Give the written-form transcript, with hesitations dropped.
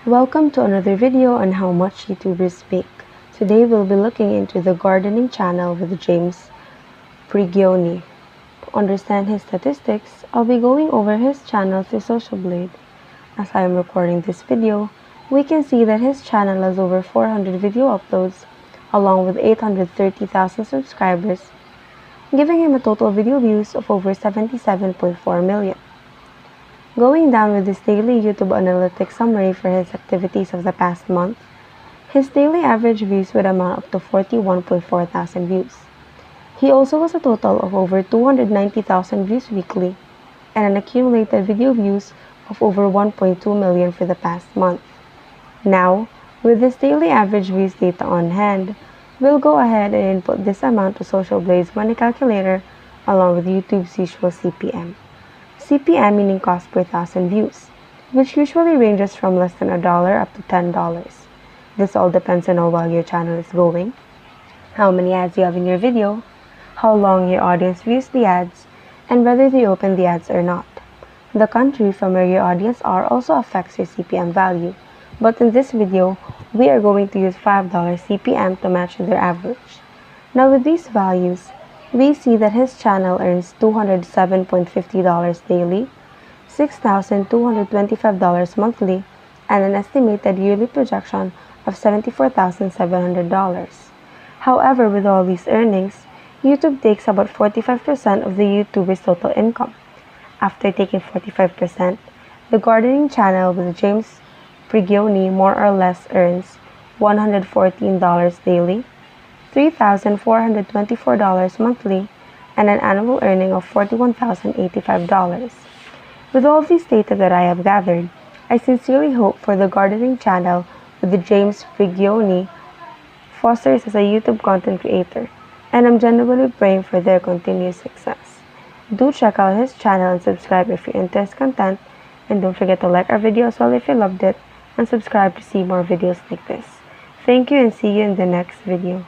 Welcome to another video on how much YouTubers make. Today we'll be looking into the gardening channel with James Prigioni. To understand his statistics, I'll be going over his channel through Social Blade. As I am recording this video, we can see that his channel has over 400 video uploads along with 830,000 subscribers, giving him a total video views of over 77.4 million. Going down with his daily YouTube analytics summary for his activities of the past month, his daily average views would amount up to 41.4 thousand views. He also has a total of over 290,000 views weekly and an accumulated video views of over 1.2 million for the past month. Now, with this daily average views data on hand, we'll go ahead and input this amount to Social Blade's money calculator along with YouTube's usual CPM. CPM meaning cost per thousand views, which usually ranges from less than $1 up to $10. This all depends on how well your channel is going, how many ads you have in your video, how long your audience views the ads, and whether they open the ads or not. The country from where your audience are also affects your CPM value, but in this video, we are going to use $5 CPM to match their average. Now with these values, we see that his channel earns $207.50 daily, $6,225 monthly, and an estimated yearly projection of $74,700. However, with all these earnings, YouTube takes about 45% of the YouTuber's total income. After taking 45%, the gardening channel with James Prigioni more or less earns $114 daily, $3,424 monthly, and an annual earning of $41,085. With all these data that I have gathered, I sincerely hope for the gardening channel with the James Prigioni fosters as a YouTube content creator, and I'm genuinely praying for their continued success. Do check out his channel and subscribe if you're into his content, and don't forget to like our video as well if you loved it, and subscribe to see more videos like this. Thank you and see you in the next video.